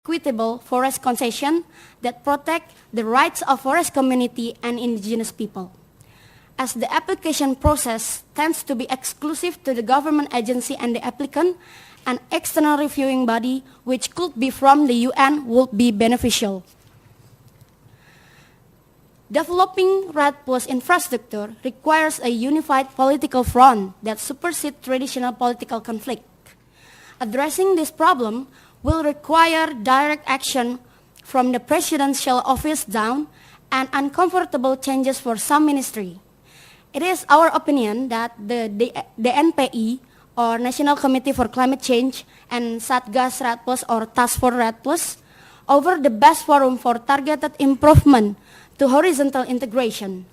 equitable forest concession that protect the rights of forest community and indigenous people. As the application process tends to be exclusive to the government agency and the applicant, an external reviewing body, which could be from the UN, would be beneficial. Developing REDD+ infrastructure requires a unified political front that supersedes traditional political conflict. Addressing this problem will require direct action from the presidential office down and uncomfortable changes for some ministry. It is our opinion that the NPI, or National Committee for Climate Change, and Satgas REDD+ or Task Force REDD+, offer the best forum for targeted improvement to horizontal integration.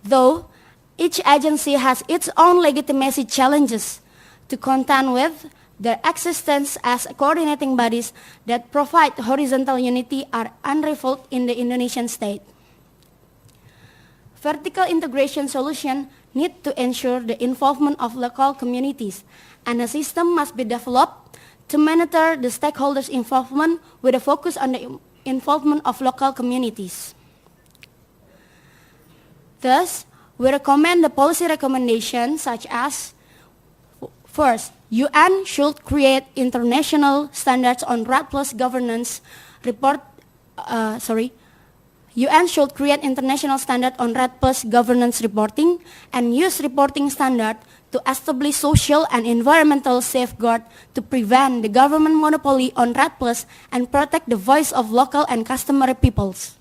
Though each agency has its own legitimacy challenges to contend with, their existence as coordinating bodies that provide horizontal unity are unrivaled in the Indonesian state. Vertical integration solutions need to ensure the involvement of local communities, and a system must be developed to monitor the stakeholders' involvement with a focus on the involvement of local communities. Thus, we recommend the policy recommendations such as: first, UN should create international standards on REDD+ governance UN should create international standard on REDD+ governance reporting and use reporting standard to establish social and environmental safeguard to prevent the government monopoly on REDD+ and protect the voice of local and customary peoples.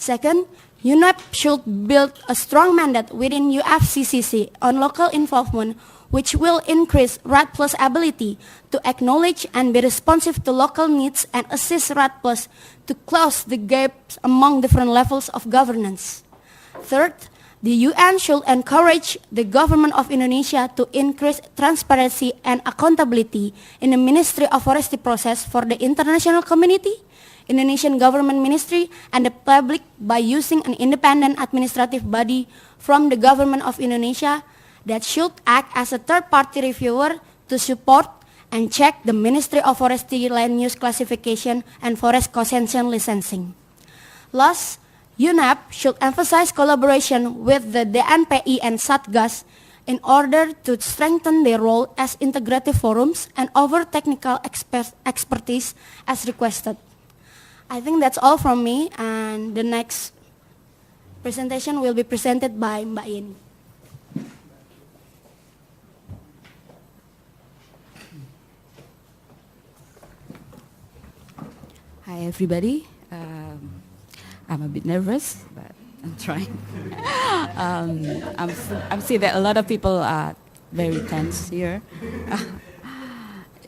Second, UNEP should build a strong mandate within UFCCC on local involvement, which will increase REDD+ ability to acknowledge and be responsive to local needs and assist REDD+ to close the gaps among different levels of governance. Third, the UN should encourage the government of Indonesia to increase transparency and accountability in the Ministry of Forestry process for the international community, Indonesian government ministry, and the public by using an independent administrative body from the government of Indonesia that should act as a third-party reviewer to support and check the Ministry of Forestry land use classification and forest concession licensing. Last, UNEP should emphasize collaboration with the DNPI and Satgas in order to strengthen their role as integrative forums and offer technical expertise as requested. I think that's all from me, and the next presentation will be presented by Mbak Yeni. Hi everybody. I'm a bit nervous, but I'm trying. I'm seeing that a lot of people are very tense here.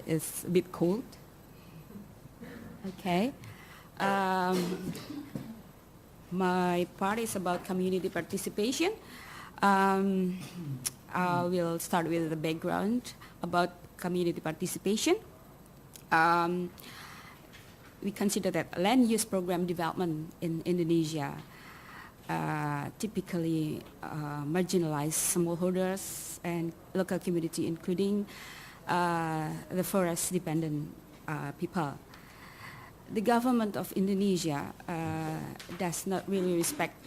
It's a bit cold. Okay. My part is about community participation. I will start with the background about community participation. We consider that land use program development in Indonesia typically marginalize smallholders and local community, including the forest-dependent people. The government of Indonesia does not really respect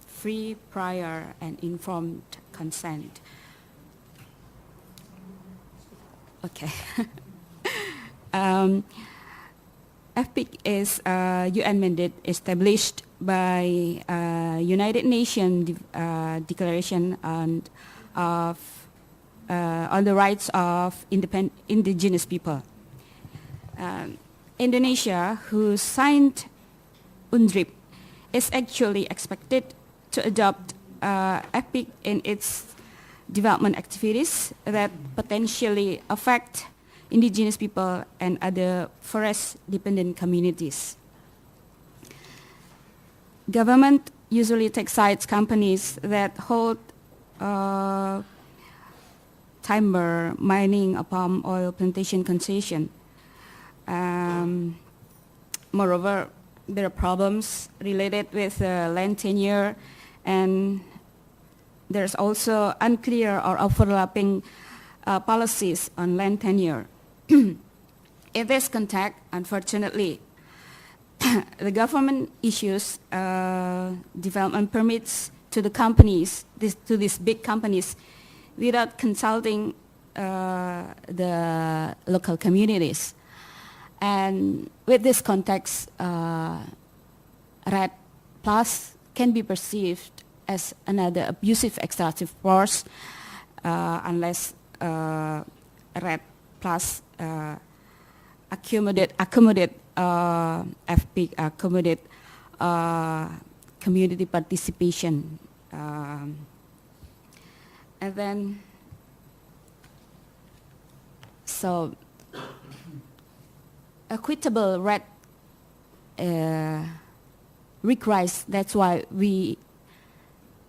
free, prior, and informed consent. Okay. FPIC is a UN mandate established by United Nations Declaration on the rights of indigenous people. Indonesia, who signed UNDRIP, is actually expected to adopt FPIC in its development activities that potentially affect indigenous people and other forest-dependent communities. Government usually takes sides companies that hold timber, mining, or palm oil plantation concession. Moreover, there are problems related with land tenure, and there's also unclear or overlapping policies on land tenure. In this context, unfortunately, the government issues development permits to the companies, to these big companies, without consulting the local communities. And with this context, RED Plus can be perceived as another abusive extractive force unless RED Plus accommodate FPIC, accommodate community participation. And then, so equitable RED requires, that's why we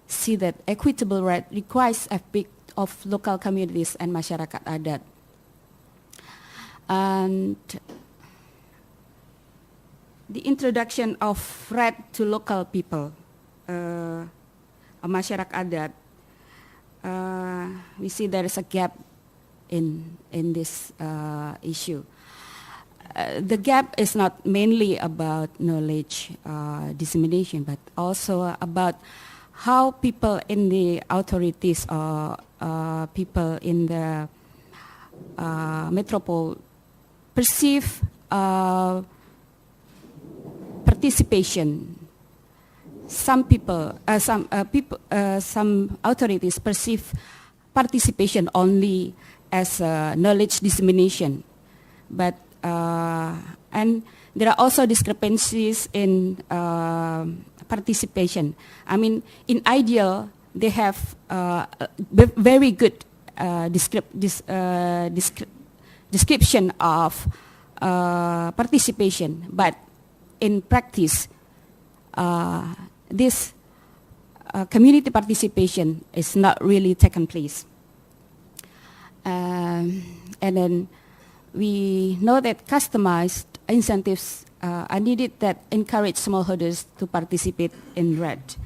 see that equitable RED requires FPIC of local communities and masyarakat adat. And the introduction of RED to local people, masyarakat adat, we see there is a gap in this issue. The gap is not mainly about knowledge dissemination, but also about how people in the authorities or people in the metropole perceive participation. Some authorities perceive participation only as knowledge dissemination, but and there are also discrepancies in participation. I mean, in ideal, they have very good description of participation, but in practice, this community participation is not really taken place. And then we know that customized incentives are needed that encourage smallholders to participate in RED.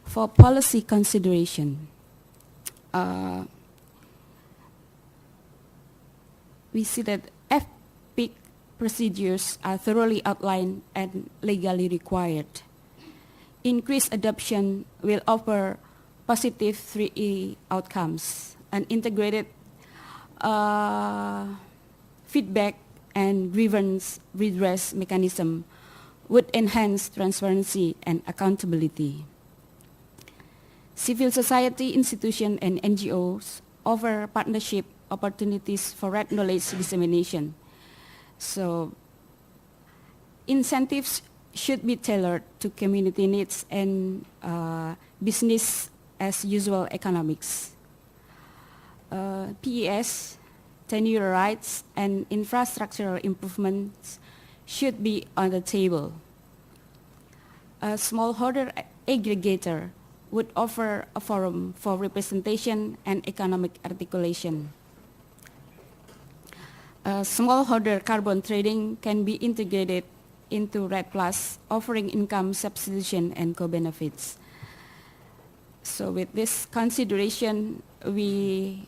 For policy consideration, we see that FPIC procedures are thoroughly outlined and legally required. Increased adoption will offer positive 3E outcomes. An integrated feedback and grievance redress mechanism would enhance transparency and accountability. Civil society institutions and NGOs offer partnership opportunities for RED knowledge dissemination. So incentives should be tailored to community needs and business as usual economics. PES, tenure rights, and infrastructural improvements should be on the table. A smallholder aggregator would offer a forum for representation and economic articulation. Smallholder carbon trading can be integrated into RED Plus, offering income substitution and co-benefits. So with this consideration, we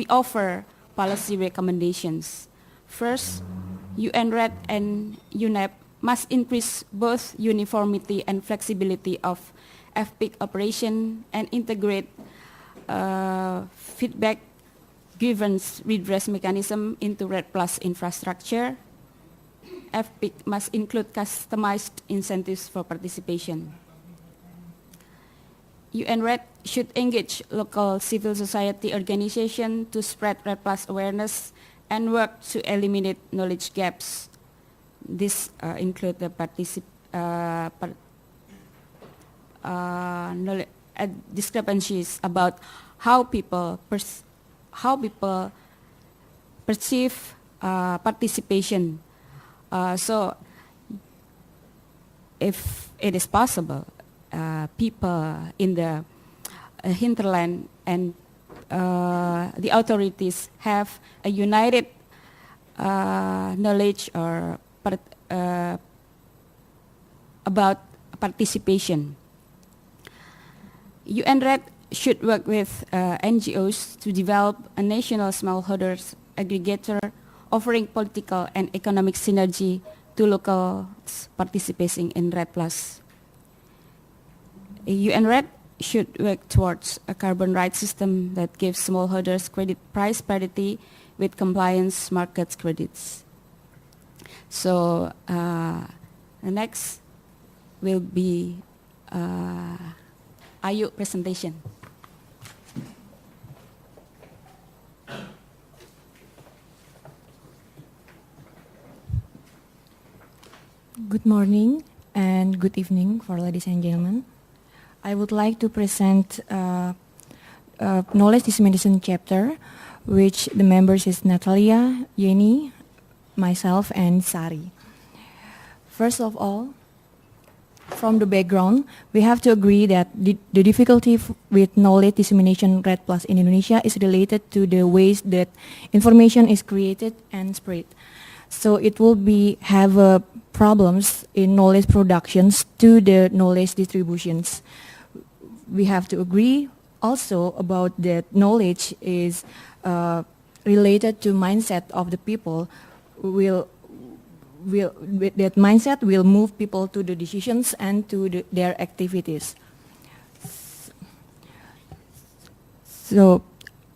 offer policy recommendations. First, UN-RED and UNEP must increase both uniformity and flexibility of FPIC operation and integrate feedback grievance redress mechanism into RED Plus infrastructure. FPIC must include customized incentives for participation. UN-RED should engage local civil society organizations to spread RED Plus awareness and work to eliminate knowledge gaps. This include the discrepancies about how people perceive participation. So, if it is possible, people in the hinterland and the authorities have a united knowledge or about participation. UN-RED should work with NGOs to develop a national smallholders aggregator offering political and economic synergy to locals participating in REDD+. UN REDD should work towards a carbon rights system that gives smallholders credit price parity with compliance market credits. So the next will be Ayu presentation. Good morning and good evening for ladies and gentlemen. I would like to present a knowledge dissemination chapter, which the members is Natalia, Yeni, myself, and Sari. First of all, from the background, we have to agree that the difficulty with knowledge dissemination REDD+ in Indonesia is related to the ways that information is created and spread. So it will have problems in knowledge productions to the knowledge distributions. We have to agree also about that knowledge is related to mindset of the people. That mindset will move people to the decisions and to their activities. So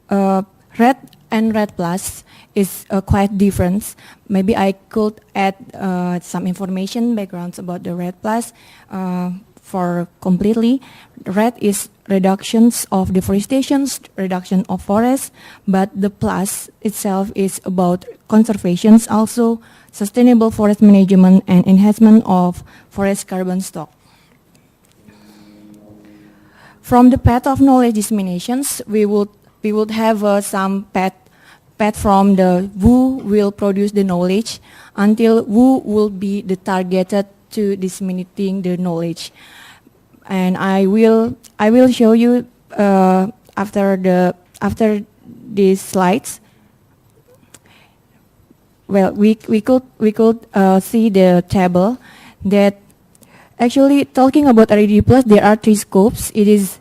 REDD and REDD+ is quite different. Maybe I could add some information backgrounds about the REDD+. For completely, REDD is reductions of deforestation, reduction of forests, but the plus itself is about conservations, also sustainable forest management and enhancement of forest carbon stock. From the path of knowledge disseminations, we would have some path from the who will produce the knowledge until who will be the targeted to disseminating the knowledge. And I will show you after these slides. Well, we could see the table that actually talking about REDD+, there are three scopes. It's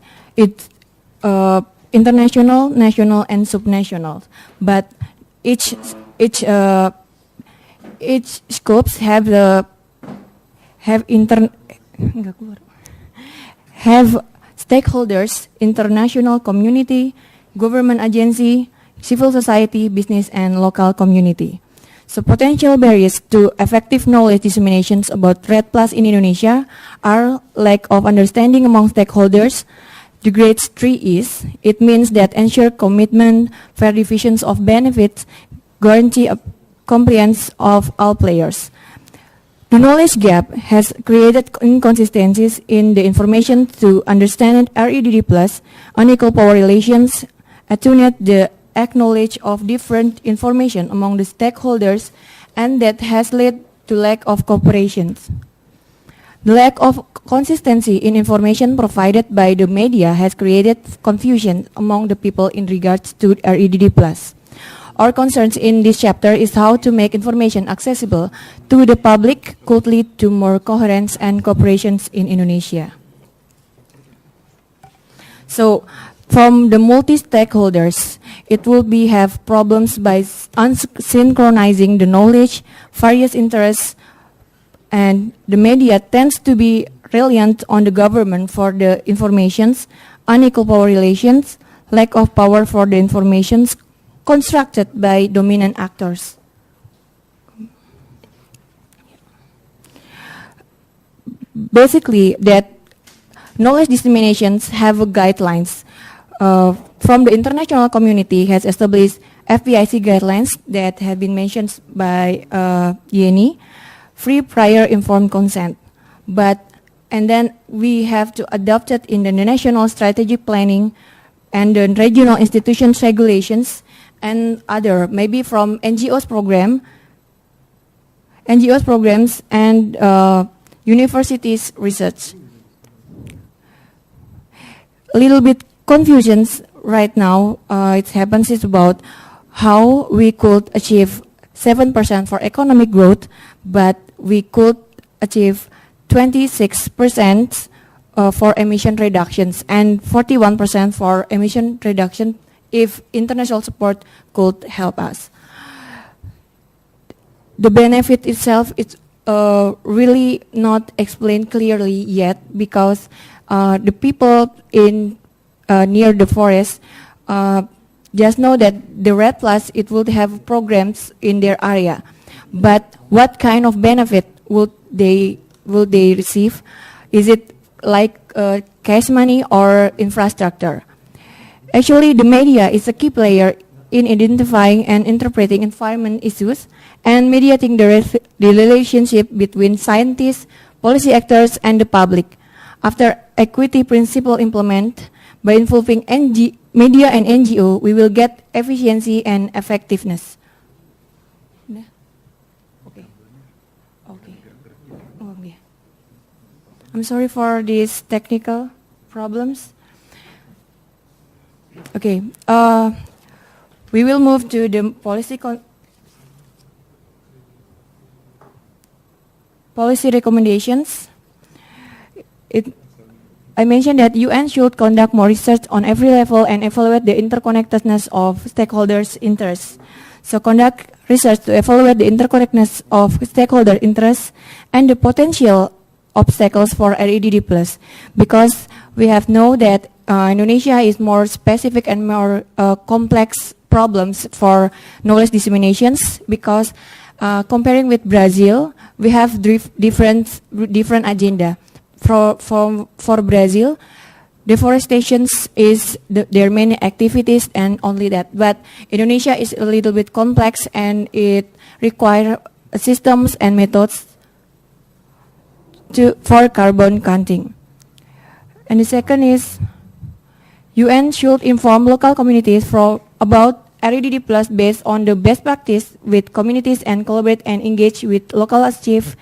international, national, and subnational. But each scopes have stakeholders, international community, government agency, civil society, business, and local community. So potential barriers to effective knowledge disseminations about REDD+ in Indonesia are lack of understanding among stakeholders. The grade 3 is, it means that ensure commitment, fair divisions of benefits, guarantee compliance of all players. The knowledge gap has created inconsistencies in the information to understand REDD+, unequal power relations, attenuate the acknowledge of different information among the stakeholders, and that has led to lack of cooperation. The lack of consistency in information provided by the media has created confusion among the people in regards to REDD+. Our concerns in this chapter is how to make information accessible to the public could lead to more coherence and cooperation in Indonesia. So, from the multi-stakeholders, it will have problems by unsynchronizing the knowledge, various interests, and the media tends to be reliant on the government for the informations, unequal power relations, lack of power for the informations constructed by dominant actors. Basically, that knowledge disseminations have guidelines from the international community has established FPIC guidelines that have been mentioned by Yeni, free prior informed consent. And then we have to adopt it in the national strategic planning and the regional institutions regulations and other, maybe from NGOs programs and universities research. A little bit confusions right now, it happens is about how we could achieve 7% for economic growth, but we could achieve 26% for emission reductions and 41% for emission reduction if international support could help us. The benefit itself is really not explained clearly yet because the people in near the forest just know that the RED Plus, it would have programs in their area. But what kind of benefit will they receive? Is it like cash money or infrastructure? Actually, the media is a key player in identifying and interpreting environment issues and mediating the relationship between scientists, policy actors, and the public. After equity principle implement, by involving media and NGO, we will get efficiency and effectiveness. Okay. Okay. Oh, yeah. I'm sorry for these technical problems. Okay. We will move to the policy recommendations. I mentioned that UN should conduct more research on every level and evaluate the interconnectedness of stakeholders' interests. So conduct research to evaluate the interconnectedness of stakeholder interests and the potential obstacles for REDD+, because we have know that Indonesia is more specific and more complex problems for knowledge disseminations, because comparing with Brazil, we have different agenda. For Brazil, deforestation is their main activities and only that. But Indonesia is a little bit complex and it requires systems and methods for carbon counting. And the second is UN should inform local communities about REDD Plus based on the best practice with communities and collaborate and engage with local chiefs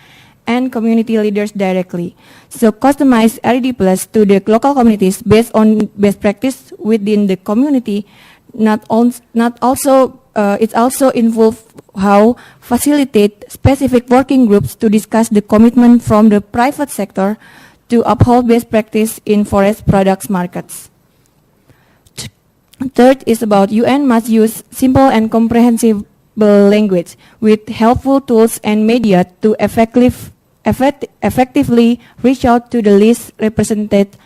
and community leaders directly. So customize RED Plus to the local communities based on best practice within the community. It also involve how facilitate specific working groups to discuss the commitment from the private sector to uphold best practice in forest products markets. Third is about UN must use simple and comprehensive language with helpful tools and media to effectively reach out to the least represented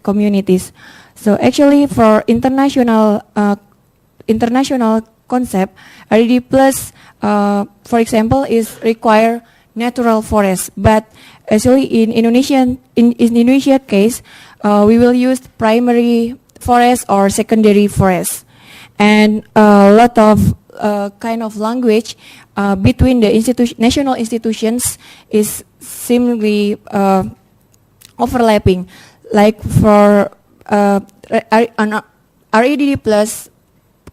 communities. So actually, for international concept, RED Plus, for example, is require natural forest. But actually, in Indonesia case, we will use primary forest or secondary forest, and a lot of kind of language between the national institutions is seemingly overlapping. Like for an REDD Plus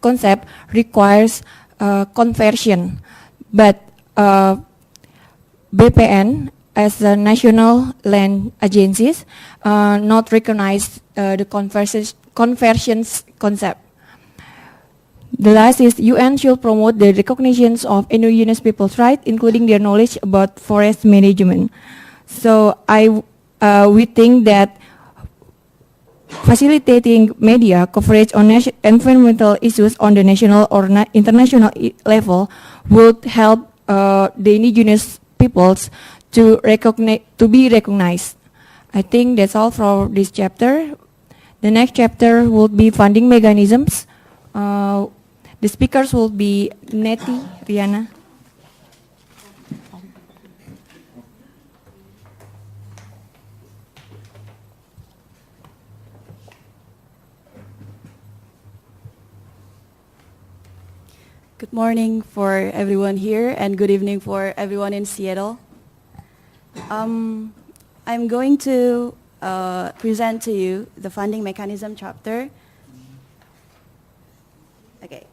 concept requires conversion, but BPN as the national land agencies not recognize the conversions concept. The last is UN should promote the recognition of indigenous people's rights, including their knowledge about forest management. So we think that facilitating media coverage on environmental issues on the national or international level would help the indigenous peoples to be recognized. I think that's all for this chapter. The next chapter will be funding mechanisms. The speakers will be Neti, Riana. Good morning for everyone here and good evening for everyone in Seattle. I'm going to present to you the funding mechanism chapter. Okay.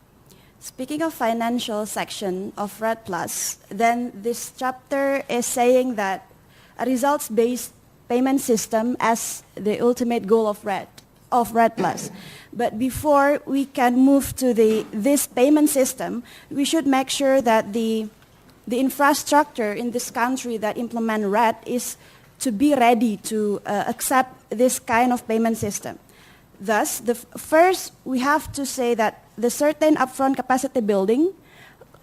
Speaking of financial section of RED Plus, then this chapter is saying that a results-based payment system as the ultimate goal of RED Plus. But before we can move to this payment system, we should make sure that the infrastructure in this country that implement RED is to be ready to accept this kind of payment system. Thus, first we have to say that the certain upfront capacity building,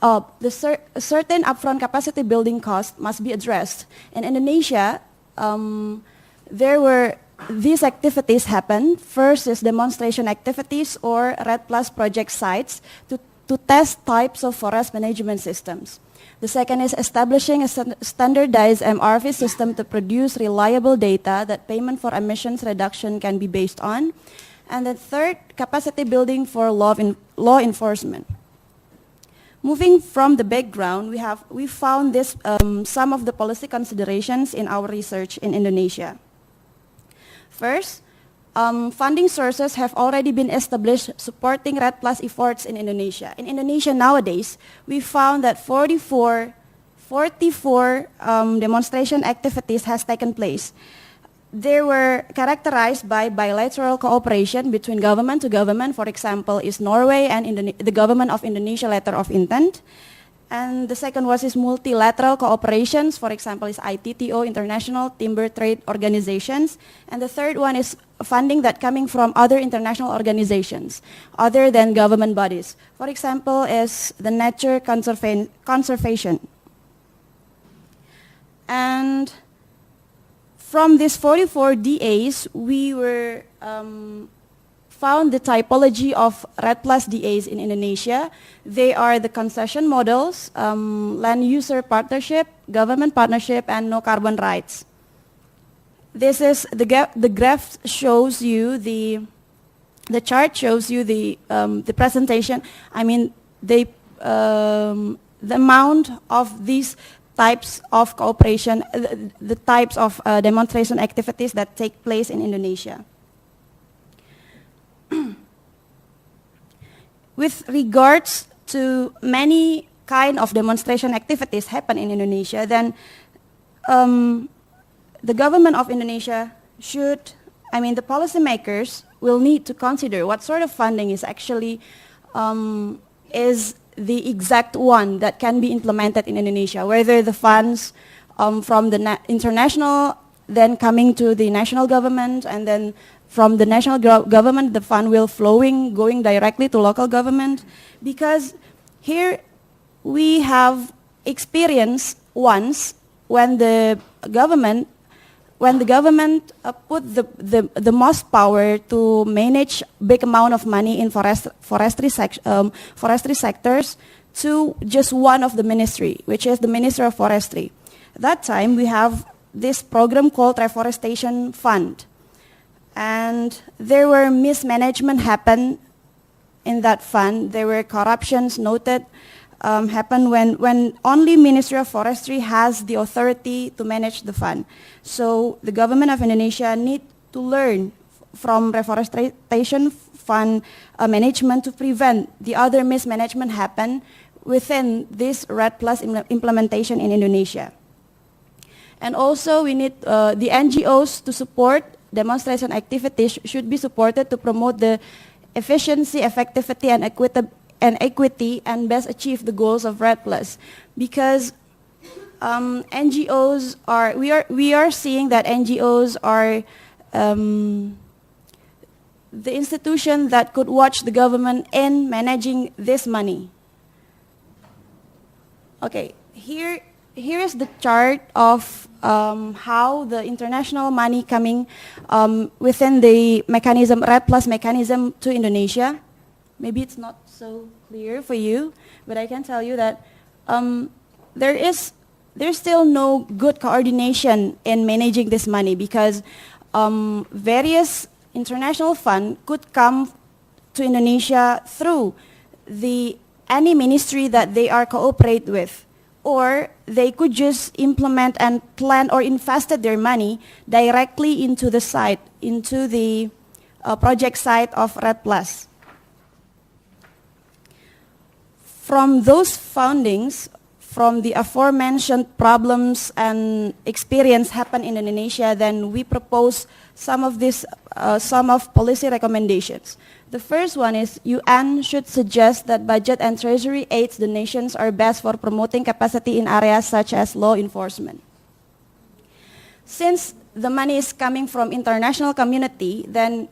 certain upfront capacity building cost must be addressed. In Indonesia, these activities happen. First is demonstration activities or RED Plus project sites to test types of forest management systems. The second is establishing a standardized MRV system to produce reliable data that payment for emissions reduction can be based on. And the third, capacity building for law enforcement. Moving from the background, we found this some of the policy considerations in our research in Indonesia. First, funding sources have already been established supporting RED Plus efforts in Indonesia. In Indonesia nowadays, we found that 44 demonstration activities has taken place. They were characterized by bilateral cooperation between government to government. For example, is Norway and the government of Indonesia letter of intent. And the second is multilateral cooperations. For example, is ITTO, International Timber Trade Organizations. And the third one is funding that coming from other international organizations other than government bodies. For example, is the nature conservation. And from these 44 DAs, we were found the typology of RED Plus DAs in Indonesia. They are the concession models, land user partnership, government partnership, and no carbon rights. This is the graph shows you the chart shows you the presentation. I mean the amount of these types of cooperation, the types of demonstration activities that take place in Indonesia. With regards to many kind of demonstration activities happen in Indonesia, then the government of Indonesia the policymakers will need to consider what sort of funding is actually is the exact one that can be implemented in Indonesia, whether the funds from the international then coming to the national government, and then from the national government the fund will going directly to local government. Because here we have experienced once when the government put the most power to manage big amount of money in forestry sectors to just one of the ministry, which is the Minister of Forestry. At that time, we have this program called Reforestation Fund. And there were mismanagement happen in that fund. There were corruptions noted happen when only Ministry of Forestry has the authority to manage the fund. So the government of Indonesia need to learn from Reforestation Fund management to prevent the other mismanagement happen within this RED Plus implementation in Indonesia. And also we need the NGOs to support demonstration activities should be supported to promote the efficiency, effectivity, and equity, and best achieve the goals of RED Plus. Because NGOs we are seeing that NGOs are the institution that could watch the government in managing this money. Okay, here is the chart of how the international money coming within the mechanism, RED Plus mechanism to Indonesia. Maybe it's not so clear for you, but I can tell you that there's still no good coordination in managing this money, because various international funds could come to Indonesia through any ministry that they are cooperate with, or they could just implement and plan or invested their money directly into the site, into the project site of RED Plus. From those foundings, from the aforementioned problems and experience happen in Indonesia, then we propose some of policy recommendations. The first one is UN should suggest that budget and treasury aids donations are best for promoting capacity in areas such as law enforcement. since the money is coming from international community, then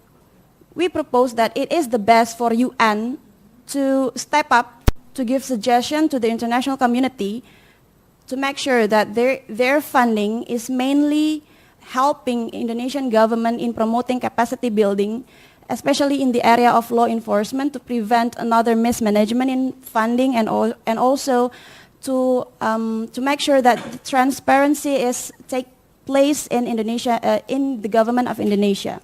we propose that it is the best for UN to step up to give suggestion to the international community to make sure that their funding is mainly helping Indonesian government in promoting capacity building, especially in the area of law enforcement, to prevent another mismanagement in funding, and also to make sure that the transparency is take place in Indonesia, in the government of Indonesia.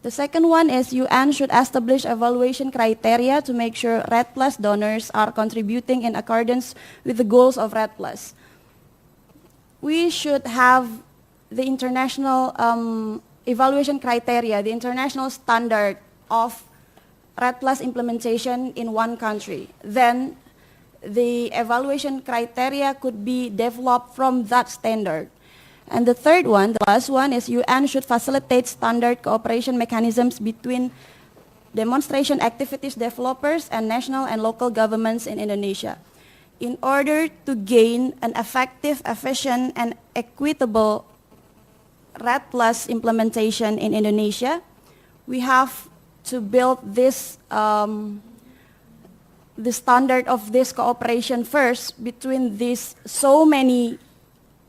The second one is UN should establish evaluation criteria to make sure Red Plus donors are contributing in accordance with the goals of Red Plus. We should have the international evaluation criteria, the international standard of Red Plus implementation in one country. Then the evaluation criteria could be developed from that standard. And the third one, the last one, is UN should facilitate standard cooperation mechanisms between demonstration activities developers and national and local governments in Indonesia. In order to gain an effective, efficient, and equitable Red Plus implementation in Indonesia, we have to build this the standard of this cooperation first between these so many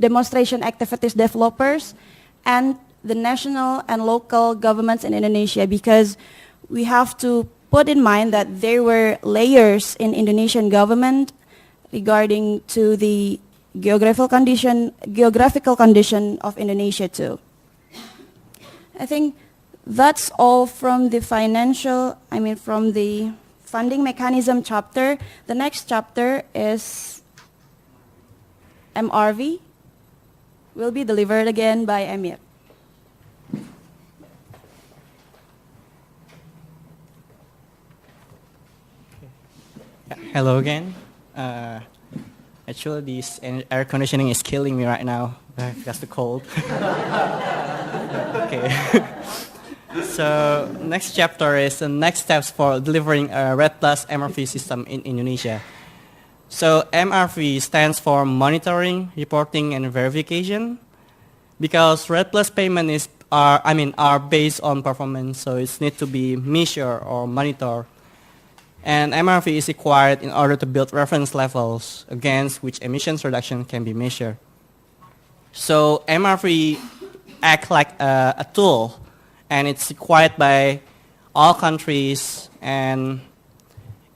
demonstration activities developers and the national and local governments in Indonesia, because we have to put in mind that there were layers in Indonesian government regarding to the geographical condition of Indonesia too. I think that's all from the from the funding mechanism chapter. The next chapter is MRV, will be delivered again by Emir. Hello again. Actually, this air conditioning is killing me right now. That's the cold. Okay. So next chapter is the next steps for delivering a Red Plus MRV system in Indonesia. So MRV stands for monitoring, reporting, and verification, because Red Plus payment are based on performance, so it's need to be measured or monitored. And MRV is required in order to build reference levels against which emissions reduction can be measured. So MRV act like a tool, and it's required by all countries, and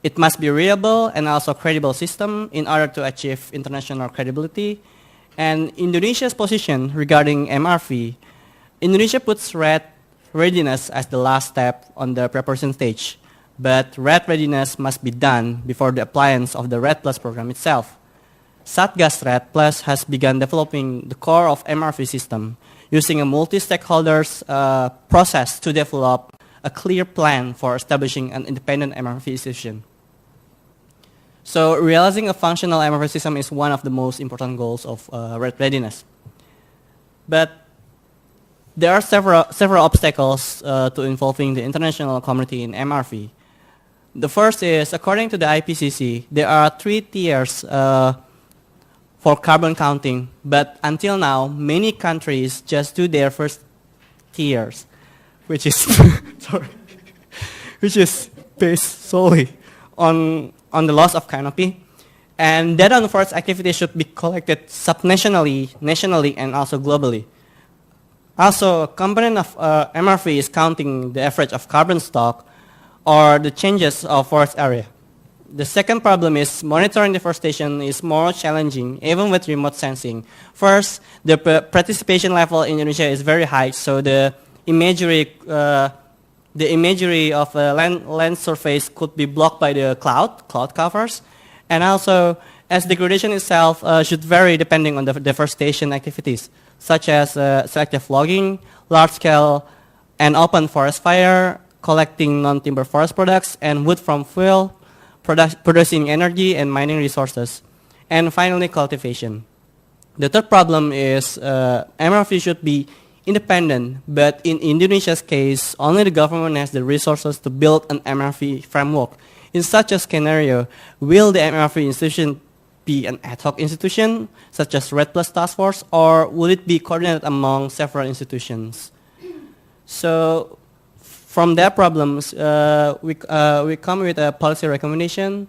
it must be reliable and also credible system in order to achieve international credibility. And Indonesia's position regarding MRV, Indonesia puts RED readiness as the last step on the preparation stage. But RED readiness must be done before the appliance of the RED Plus program itself. Satgas RED Plus has begun developing the core of MRV system using a multi-stakeholders process to develop a clear plan for establishing an independent MRV institution. So realizing a functional MRV system is one of the most important goals of RED readiness. But there are several obstacles to involving the international community in MRV. The first is, according to the IPCC, there are 3 tiers for carbon counting, but until now, many countries just do their first tiers, which is which is based solely on the loss of canopy. And data on forest activity should be collected subnationally, nationally, and also globally. Also, a component of MRV is counting the average of carbon stock or the changes of forest area. The second problem is monitoring deforestation is more challenging, even with remote sensing. First, the participation level in Indonesia is very high, so the imagery of land surface could be blocked by the cloud covers. And also, as degradation itself should vary depending on the deforestation activities, such as selective logging, large-scale and open forest fire, collecting non-timber forest products, and wood from fuel, producing energy and mining resources. And finally, cultivation. The third problem is MRV should be independent, but in Indonesia's case, only the government has the resources to build an MRV framework. In such a scenario, will the MRV institution be an ad hoc institution, such as Red Plus Task Force, or would it be coordinated among several institutions? So from their problems, we come with a policy recommendation